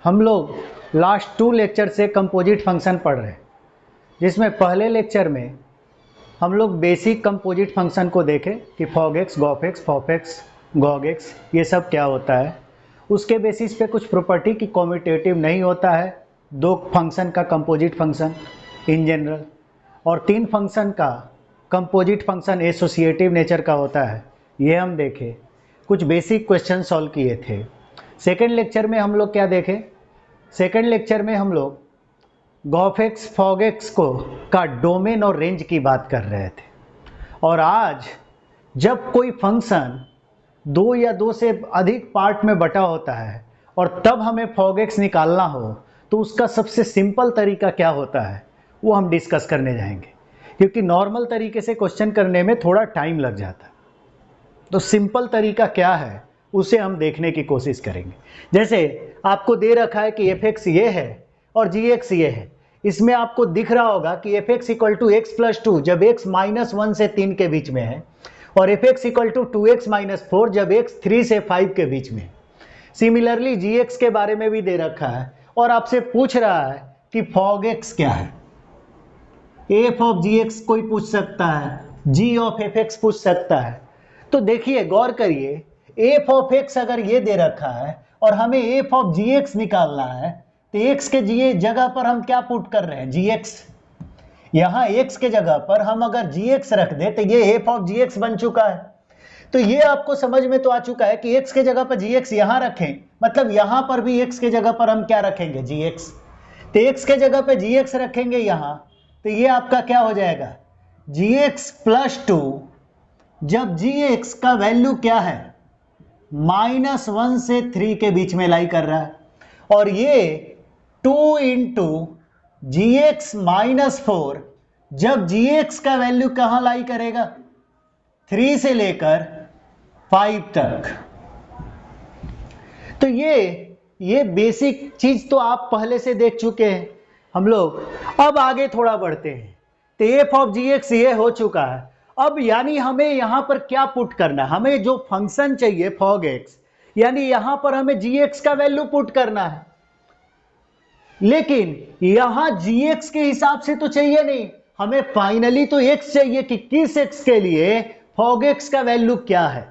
हम लोग last 2 lecture से कंपोजिट फंक्शन पढ़ रहे हैं, जिसमें पहले लेक्चर में हम लोग बेसिक कंपोजिट फंक्शन को देखे कि फॉग-एक्स, गॉफ-एक्स, फॉफ-एक्स, गॉग-एक्स ये सब क्या होता है। उसके बेसिस पे कुछ प्रॉपर्टी की कॉम्यूटेटिव नहीं होता है 2 फंक्शन का कंपोजिट फंक्शन इन जनरल, और 3 फंक्शन का कंपोजिट फंक्शन एसोसिएटिव नेचर का होता है। ये हम देखे, कुछ बेसिक क्वेश्चन सॉल्व किए थे। सेकेंड लेक्चर में हम लोग क्या देखे? सेकेंड लेक्चर में हम लोग गॉफ-एक्स, फॉग-एक्स को का डोमेन और रेंज की बात कर रहे थे। और आज जब कोई फंक्शन 2 या 2 से अधिक पार्ट में बटा होता है और तब हमें फॉग-एक्स निकालना हो तो उसका सबसे सिंपल तरीका क्या होता है वो हम डिस्कस करने जाएंगे, क्योंकि नॉर्मल तरीके से क्वेश्चन करने में थोड़ा टाइम लग जाता है। तो सिंपल तरीका क्या है उसे हम देखने की कोशिश करेंगे। जैसे आपको दे रखा है कि f(x) ये है और g(x) ये है। इसमें आपको दिख रहा होगा कि f(x) = x + 2 जब x -1 से 3 के बीच में है, और f(x) = 2x - 4 जब x 3 से 5 के बीच में है। सिमिलरली g(x) के बारे में भी दे रखा है और आपसे पूछ रहा है कि fog(x) क्या है। f(g(x) कोई पूछ सकता है, g(f(x) पूछ सकता है। तो देखिए, गौर करिए, f(x) अगर ये दे रखा है और हमें f(g(x) निकालना है तो x के जगह पर हम क्या पुट कर रहे हैं? gx। यहाँ x के जगह पर हम अगर gx रख दें तो ये f(g(x) बन चुका है। तो ये आपको समझ में तो आ चुका है कि x के जगह पर gx यहाँ रखें, मतलब यहाँ पर भी x के जगह पर हम क्या रखेंगे? gx। तो x के जगह पर gx रखेंगे यहाँ, तो ये आपका क्या हो जाएगा? gx + 2 जब gx का वैल्यू क्या है? -1 से 3 के बीच में लाई कर रहा है, और ये 2 × gx - 4 जब gx का वैल्यू कहां लाई करेगा? 3 से लेकर 5 तक। तो ये बेसिक चीज तो आप पहले से देख चुके हैं हम लोग। अब आगे थोड़ा बढ़ते हैं। तो f(g(x) ये हो चुका है। अब यानी हमें यहां पर क्या पुट करना है? हमें जो फंक्शन चाहिए fog(x), यानी यहां पर हमें gx का वैल्यू पुट करना है, लेकिन यहां gx के हिसाब से तो चाहिए नहीं, हमें फाइनली तो x चाहिए कि किस x के लिए fog(x) का वैल्यू क्या है।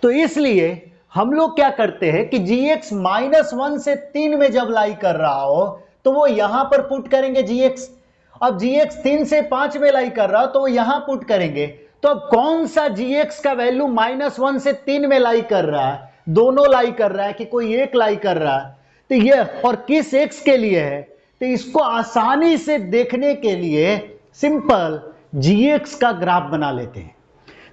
तो इसलिए हम लोग क्या करते हैं कि gx -1 से 3 में जब लाई कर रहा हो तो वो यहां पर पुट करेंगे gx। अब gx 3 से 5 में लाई कर रहा हो तो वो यहां पुट करेंगे। तो अब कौन सा gx का वैल्यू -1 से 3 में लाई कर रहा है? दोनों लाई कर रहा है कि कोई एक लाई कर रहा है? तो ये और किस x के लिए है? तो इसको आसानी से देखने के लिए सिंपल gx का ग्राफ बना लेते हैं।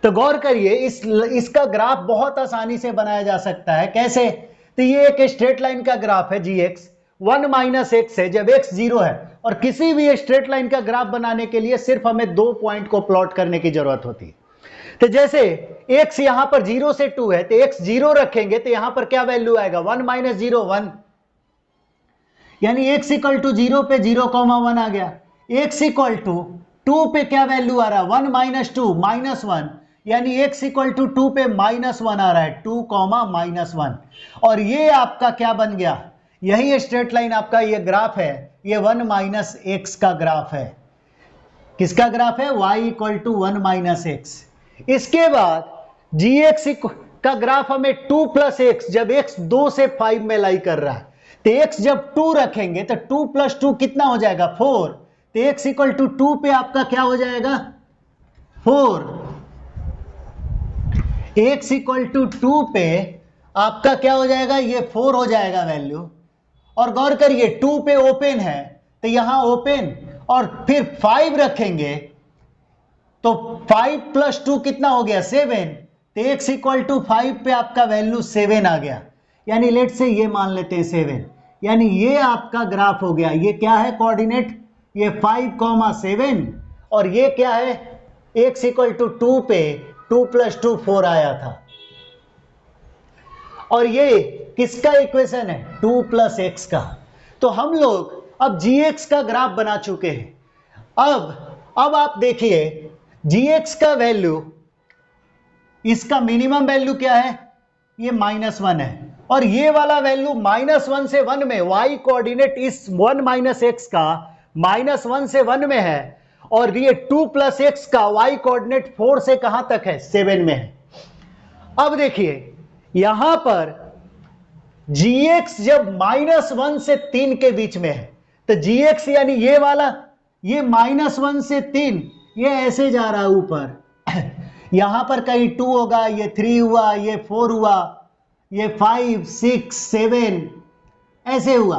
तो गौर करिए, इसका ग्राफ बहुत आसानी से बनाया जा सकता है। कैसे? तो ये एक स्ट्रेट लाइन का ग्राफ है gx, 1 - x है जब x 0 है, और किसी भी स्ट्रेट लाइन का ग्राफ बनाने के लिए सिर्फ हमें 2 पॉइंट को प्लॉट करने की जरूरत होती है। तो जैसे x यहां पर 0 से 2 है तो x 0 रखेंगे तो यहां पर क्या वैल्यू आएगा? 1 - 0 1, यानी x = 0 पे 0, 1 आ गया। x = 2 पे क्या वैल्यू आ रहा है? 1 - 2 -1, यानी x = 2 पे -1 आ रहा है, 2, -1। और ये आपका क्या बन गया? यही स्ट्रेट लाइन आपका ये ग्राफ है, ये 1 - x का ग्राफ है। किसका ग्राफ है? y = 1 - x। इसके बाद gx का ग्राफ हमें 2 + x जब x 2 से 5 में लाई कर रहा है, तो x जब 2 रखेंगे तो 2 + 2 कितना हो जाएगा? 4। तो x = 2 पे आपका क्या हो जाएगा? 4। x = 2 पे आपका क्या हो जाएगा? ये 4 हो जाएगा वैल्यू। और गौर करिए 2 पे ओपन है तो यहां ओपन, और फिर 5 रखेंगे तो 5 + 2 कितना हो गया? 7। तो x = 5 पे आपका वैल्यू 7 आ गया, यानी लेट से ये मान लेते हैं 7, यानी ये आपका ग्राफ हो गया। ये क्या है कोऑर्डिनेट? ये 5, 7, और ये क्या है? x = 2 पे 2 + 2 4 आया था। और ये किसका इक्वेशन है? 2 + x का। तो हम लोग अब gx का ग्राफ बना चुके हैं। अब आप देखिए gx का वैल्यू, इसका मिनिमम वैल्यू क्या है? ये -1 है, और ये वाला वैल्यू -1 से 1 में, y कोऑर्डिनेट इस 1 माइनस एक्स का -1 से 1 में है, और ये 2 प्लस एक्स का y कोऑर्डिनेट 4 से कहां तक है, 7 में है। अब देखिए यहां पर gx जब -1 से 3 के बीच में है, तो gx यानी ये वाला, ये -1 से 3, ये ऐसे जा रहा है ऊपर यहां पर कहीं 2 होगा, ये 3 हुआ, ये 4 हुआ, ये 5 6 7 ऐसे हुआ।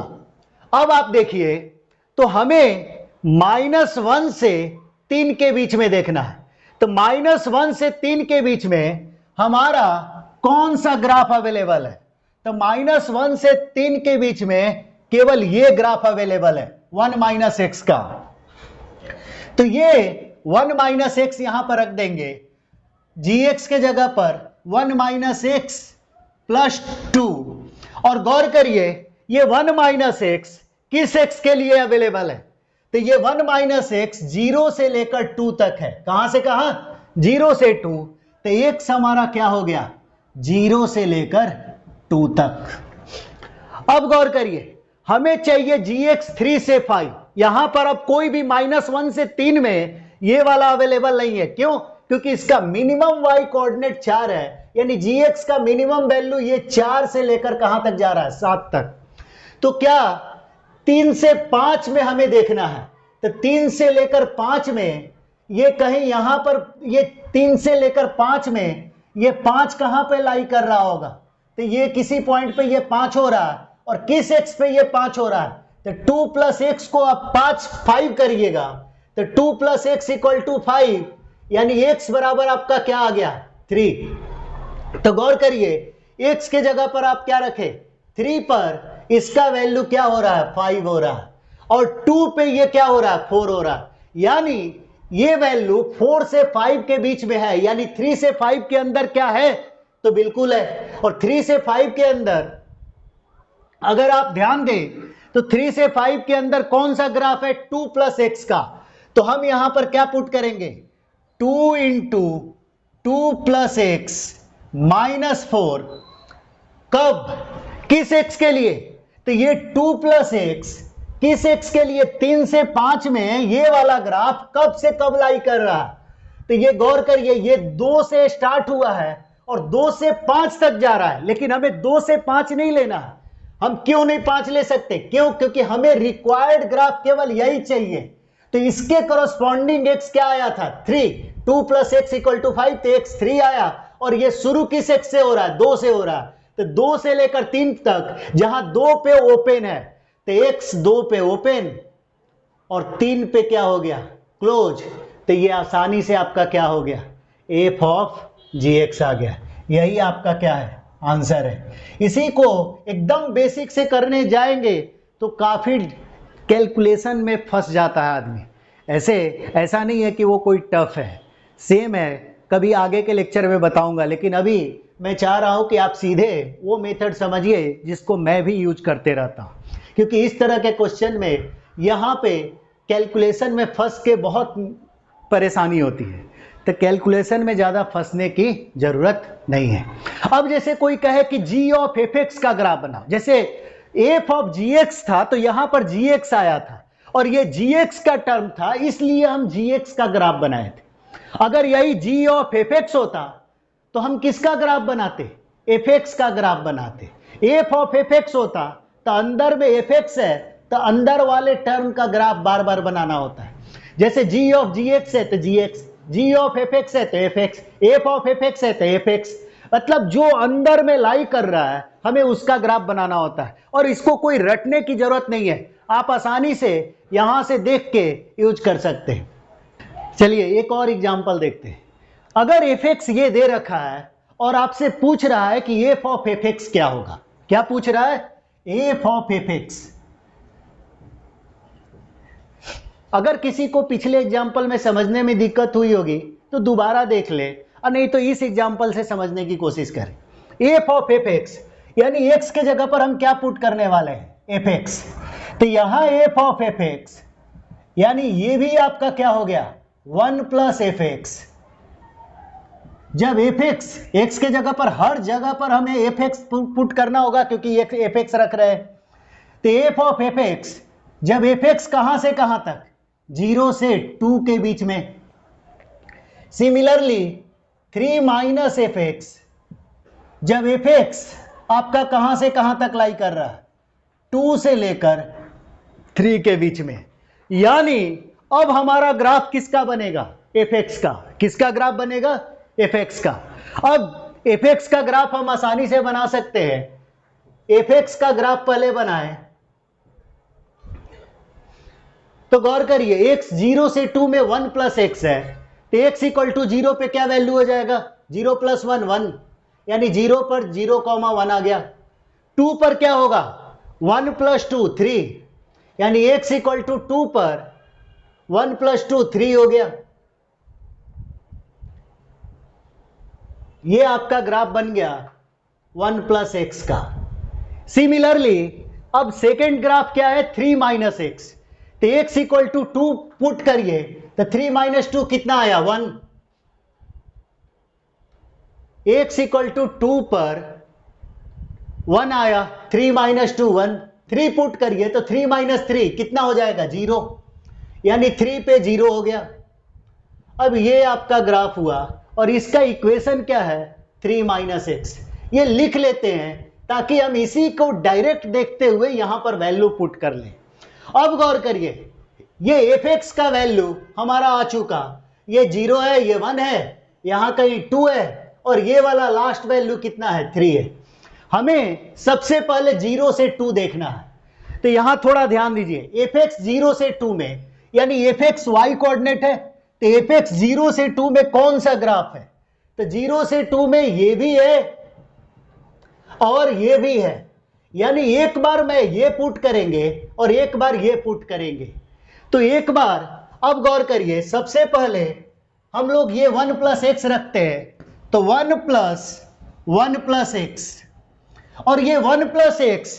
अब आप देखिए तो हमें -1 से 3 के बीच में देखना है, तो -1 से 3 के बीच में हमारा कौन सा ग्राफ अवेलेबल है, तो -1 से 3 के बीच में केवल ये ग्राफ अवेलेबल है 1 माइनस एक्स का। तो ये 1 माइनस एक्स यहां पर रख देंगे, gx के जगह पर 1 माइनस एक्स प्लस 2, और गौर करिए ये 1 माइनस एक्स किस एक्स के लिए अवेलेबल है, तो ये 1 माइनस एक्स 0 से लेकर 2 तक है। कहां से कहां, 0 से 2, तो एक्स हमारा क्या हो गया, 0 से लेकर 2 तक। अब गौर करिए हमें चाहिए gx 3 से 5, यहां पर अब कोई भी -1 से 3 में ये वाला अवेलेबल नहीं है। क्यों, क्योंकि इसका मिनिमम y कोऑर्डिनेट 4 है, यानी gx का मिनिमम वैल्यू ये 4 से लेकर कहां तक जा रहा है, 7 तक। तो क्या 3 से 5 में हमें देखना है, तो 3 से लेकर 5 में ये कहीं यहां पर, ये 3 से लेकर 5 में ये 5 कहां पे लाई कर रहा होगा, तो ये किसी पॉइंट पे ये 5 हो रहा है, और किस एक्स पे ये 5 हो रहा है, तो 2 प्लस एक्स को आप 5 करिएगा, तो 2 प्लस एक्स इक्वल टू 5, यानी एक्स बराबर आपका क्या आ गया, 3। तो गौर करिए एक्स के जगह पर आप क्या रखे, 3 पर इसका वैल्यू क्या हो रहा है, 5 हो रहा है, और 2 पे ये क्या हो रहा है, 4 हो रहा है, यानी ये वैल्यू 4 से 5 के बीच में है, यानी 3 से 5 के अंदर क्या है, तो बिल्कुल है। और 3 से 5 के अंदर अगर आप ध्यान दें तो 3 से 5 के अंदर कौन सा ग्राफ है, 2 प्लस एक्स का, तो हम यहां पर क्या पुट करेंगे, 2 इंटू 2 प्लस एक्स -4, कब, किस एक्स के लिए, तो ये 2 प्लस एक्स किस एक्स के लिए, 3 से 5 में ये वाला ग्राफ कब से कब लाई कर रहा है, तो ये गौर करिए ये 2 से स्टार्ट हुआ है और 2 से 5 तक जा रहा है, लेकिन हमें 2 से 5 नहीं लेना है। हम क्यों नहीं 5 ले सकते, क्यों, क्योंकि हमें रिक्वायर्ड ग्राफ केवल यही चाहिए। तो इसके कॉरस्पॉन्डिंग एक्स क्या आया था, 3, 2 प्लस एक्स इक्वल टू 5, तो एक्स 3 आया, और ये शुरू किस एक्स से हो रहा है, 2 से हो रहा है, तो 2 से लेकर 3 तक जहां 2 पे ओपन है, तो एक्स 2 पे ओपन और 3 पे क्या हो गया, क्लोज, तो ये आसानी से आपका क्या हो गया, एफ ऑफ gx आ गया। यही आपका क्या है, आंसर है। इसी को एकदम बेसिक से करने जाएंगे तो काफी कैलकुलेशन में फंस जाता है आदमी। ऐसा नहीं है कि वो कोई टफ है, सेम है, कभी आगे के लेक्चर में बताऊंगा, लेकिन अभी मैं चाह रहा हूं कि आप सीधे वो मेथड समझिए जिसको मैं भी यूज करते रहता हूं, क्योंकि इस तरह के क्वेश्चन में यहाँ पे कैलकुलेशन में फंस के बहुत परेशानी होती है, तो कैलकुलेशन में ज़्यादा फंसने की ज़रूरत नहीं है। अब जैसे कोई कहे कि g ऑफ एफ एक्स का ग्राफ बनाओ, जैसे एफ ऑफ जी एक्स था तो यहाँ पर जी एक्स आया था और ये जी एक्स का टर्म था, इसलिए हम जी एक्स का ग्राफ बनाए थे। अगर यही g ऑफ एफ एक्स होता तो हम किसका ग्राफ बनाते, एफ एक्स का ग्राफ बनाते। एफ ऑफ एफ एक्स होता तो अंदर में एफ एक्स है तो अंदर वाले टर्म का ग्राफ बार बार बनाना होता है। जैसे g ऑफ जी एक्स है तो G X, g of F X है तो F X, F of F X है तो एफ एक्स, मतलब जो अंदर में लाई कर रहा है हमें उसका ग्राफ बनाना होता है। और इसको कोई रटने की जरूरत नहीं है, आप आसानी से यहां से देख के यूज कर सकते हैं। चलिए एक और एग्जांपल देखते हैं। अगर एफ एक्स ये दे रखा है और आपसे पूछ रहा है कि एफ ऑफ एफ एक्स क्या होगा, क्या पूछ रहा है, एफ ऑफ एफ एक्स। अगर किसी को पिछले एग्जाम्पल में समझने में दिक्कत हुई होगी तो दोबारा देख ले, और नहीं तो इस एग्जाम्पल से समझने की कोशिश करें। एफ ऑफ एफ एक्स यानी एक्स के जगह पर हम क्या पुट करने वाले हैं, एफ एक्स। तो यहां एफ ऑफ एफ एक्स यानी ये भी आपका क्या हो गया, 1 प्लस एफ एक्स, जब एफ एक्स के जगह पर हर जगह पर हमें एफ एक्स पुट करना होगा क्योंकि एफ एक्स रख रहे हैं, तो एफ ऑफ एफ एक्स, जब एफ एक्स कहां से कहां तक, 0 से 2 के बीच में। सिमिलरली 3 माइनस एफ एक्स, जब एफ एक्स आपका कहां से कहां तक लाई कर रहा है, 2 से लेकर 3 के बीच में। यानी अब हमारा ग्राफ किसका बनेगा, एफ एक्स का। किसका ग्राफ बनेगा, एफ एक्स का। अब एफ एक्स का ग्राफ हम आसानी से बना सकते हैं। एफ एक्स का ग्राफ पहले बनाएं तो गौर करिए, x 0 से 2 में 1 प्लस एक्स है, तो x इक्वल टू 0 पे क्या वैल्यू हो जाएगा, 0 प्लस 1 1, यानी 0 पर 0,1 आ गया। 2 पर क्या होगा, 1 प्लस 2 3, यानी x इक्वल टू 2 पर 1 प्लस 2 3 हो गया। ये आपका ग्राफ बन गया 1 प्लस एक्स का। सिमिलरली अब सेकेंड ग्राफ क्या है, 3 माइनस एक्स, तो x इक्वल टू 2 पुट करिए तो 3 माइनस 2 कितना आया, 1। x इक्वल टू 2 पर 1 आया, 3 माइनस 2 1, 3 पुट करिए तो 3 माइनस 3 कितना हो जाएगा, 0, यानी 3 पे 0 हो गया। अब ये आपका ग्राफ हुआ और इसका इक्वेशन क्या है, 3 माइनस एक्स। ये लिख लेते हैं ताकि हम इसी को डायरेक्ट देखते हुए यहां पर वैल्यू पुट कर लें। अब गौर करिए, ये एफ एक्स का वैल्यू हमारा आ चुका, ये 0 है, ये 1 है, यहां कहीं 2 है, और ये वाला लास्ट वैल्यू कितना है, 3 है। हमें सबसे पहले 0 से 2 देखना है, तो यहां थोड़ा ध्यान दीजिए, एफ एक्स 0 से 2 में, यानी एफ एक्स वाई कोऑर्डिनेट है, तो एफ एक्स 0 से 2 में कौन सा ग्राफ है, तो 0 से 2 में ये भी है और ये भी है, यानी एक बार में ये पुट करेंगे और एक बार ये पुट करेंगे। तो एक बार, अब गौर करिए, सबसे पहले हम लोग ये 1 प्लस एक्स रखते हैं, तो 1 प्लस एक्स, और ये 1 प्लस एक्स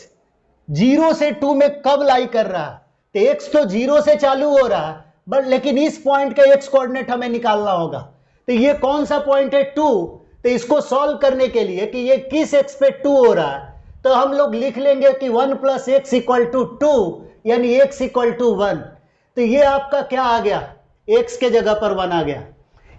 0 से 2 में कब लाई कर रहा है, तो एक्स तो 0 से चालू हो रहा है, बट लेकिन इस पॉइंट का एक्स कोऑर्डिनेट हमें निकालना होगा। तो ये कौन सा पॉइंट है, 2, तो इसको सॉल्व करने के लिए कि ये किस एक्स पे 2 हो रहा है, तो हम लोग लिख लेंगे कि 1 प्लस एक्स इक्वल टू 2, यानी एक्स इक्वल टू 1। तो ये आपका क्या आ गया, एक्स के जगह पर 1 आ गया,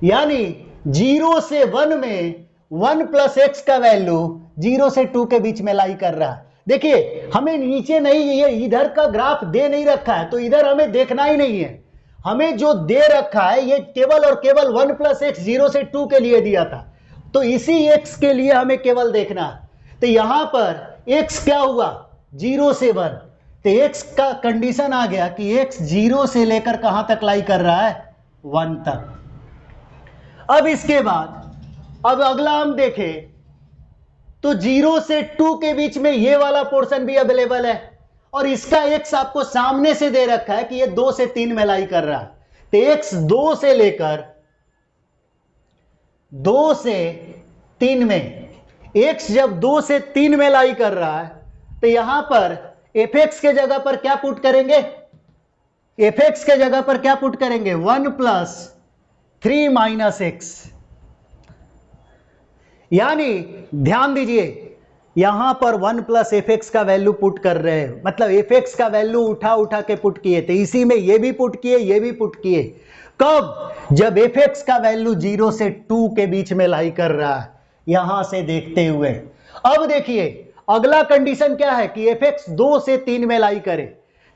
यानी 0 से 1 में 1 प्लस एक्स का वैल्यू 0 से 2 के बीच में लाई कर रहा है। देखिए हमें नीचे नहीं, ये इधर का ग्राफ दे नहीं रखा है, तो इधर हमें देखना ही नहीं है। हमें जो दे रखा है ये केवल और केवल 1 प्लस एक्स 0 से 2 के लिए दिया था, तो इसी एक्स के लिए हमें केवल देखना है। तो यहां पर x क्या हुआ, 0 से 1, तो x का कंडीशन आ गया कि x 0 से लेकर कहां तक लाई कर रहा है, 1 तक। अब इसके बाद अब अगला हम देखें तो 0 से 2 के बीच में ये वाला पोर्शन भी अवेलेबल है, और इसका x आपको सामने से दे रखा है कि ये 2 से 3 में लाई कर रहा है, तो x 2 से लेकर 2 से 3 में, x जब 2 से 3 में लाई कर रहा है, तो यहां पर एफ एक्स के जगह पर क्या पुट करेंगे, एफ एक्स के जगह पर क्या पुट करेंगे, 1 प्लस 3 माइनस एक्स। यानी ध्यान दीजिए, यहां पर 1 प्लस एफ एक्स का वैल्यू पुट कर रहे हैं, मतलब एफ एक्स का वैल्यू उठा उठा के पुट किए थे, इसी में ये भी पुट किए, ये भी पुट किए। कब, जब एफ एक्स का वैल्यू 0 से 2 के बीच में लाई कर रहा है, यहां से देखते हुए। अब देखिए अगला कंडीशन क्या है कि एफ एक्स 2 से 3 में लाई करे,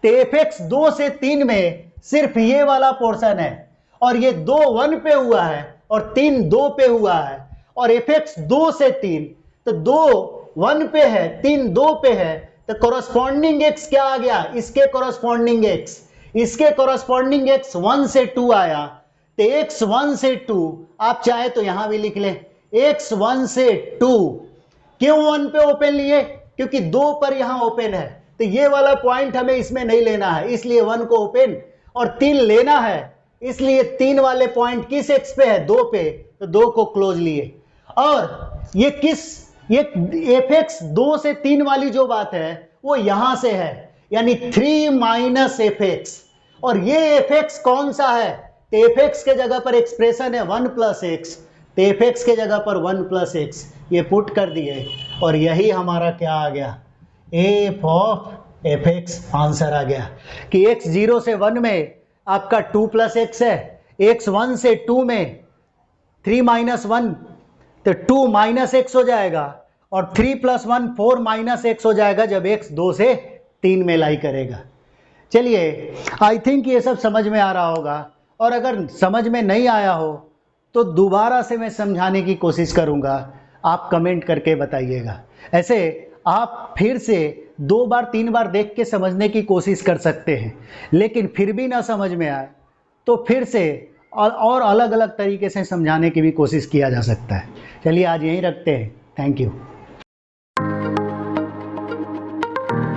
तो एफ एक्स 2 से 3 में सिर्फ ये वाला पोर्शन है, और ये 2 1 पे हुआ है और 3 2 पे हुआ है, और एफ एक्स 2 से 3, तो 2 1 पे है, 3 2 पे है, तो कोरस्पॉन्डिंग एक्स क्या आ गया, इसके कोरस्पॉन्डिंग एक्स, इसके कोरस्पॉन्डिंग एक्स 1 से 2 आया, तो एक्स 1 से 2 आप चाहे तो यहां भी लिख लें, एक्स 1 से 2। क्यों 1 पे ओपन लिए, क्योंकि 2 पर यहां ओपन है, तो ये वाला पॉइंट हमें इसमें नहीं लेना है, इसलिए 1 को ओपन, और 3 लेना है, इसलिए 3 वाले पॉइंट किस एक्स पे है, 2 पे, तो 2 को क्लोज लिए। और ये किस, ये एफ एक्स 2 से 3 वाली जो बात है वो यहां से है, यानी 3 माइनस एफ एक्स, और ये एफ एक्स कौन सा है, तो एफ एक्स के जगह पर एक्सप्रेशन है 1 प्लस एक्स, तो एफ एक्स के जगह पर 1 + x ये पुट कर दिए और यही हमारा क्या आ गया, F of F X answer आ गया कि x 0 से 1 में आपका 2 + x है, x 1 से 2 में 3 - 1 तो 2 - x हो जाएगा और 3 + 1 4 - x हो जाएगा जब x 2 से 3 में लाई करेगा। चलिए आई थिंक ये सब समझ में आ रहा होगा, और अगर समझ में नहीं आया हो तो दोबारा से मैं समझाने की कोशिश करूँगा, आप कमेंट करके बताइएगा। ऐसे आप फिर से 2 बार 3 बार देख के समझने की कोशिश कर सकते हैं, लेकिन फिर भी ना समझ में आए तो फिर से और अलग अलग तरीके से समझाने की भी कोशिश किया जा सकता है। चलिए आज यहीं रखते हैं। Thank you.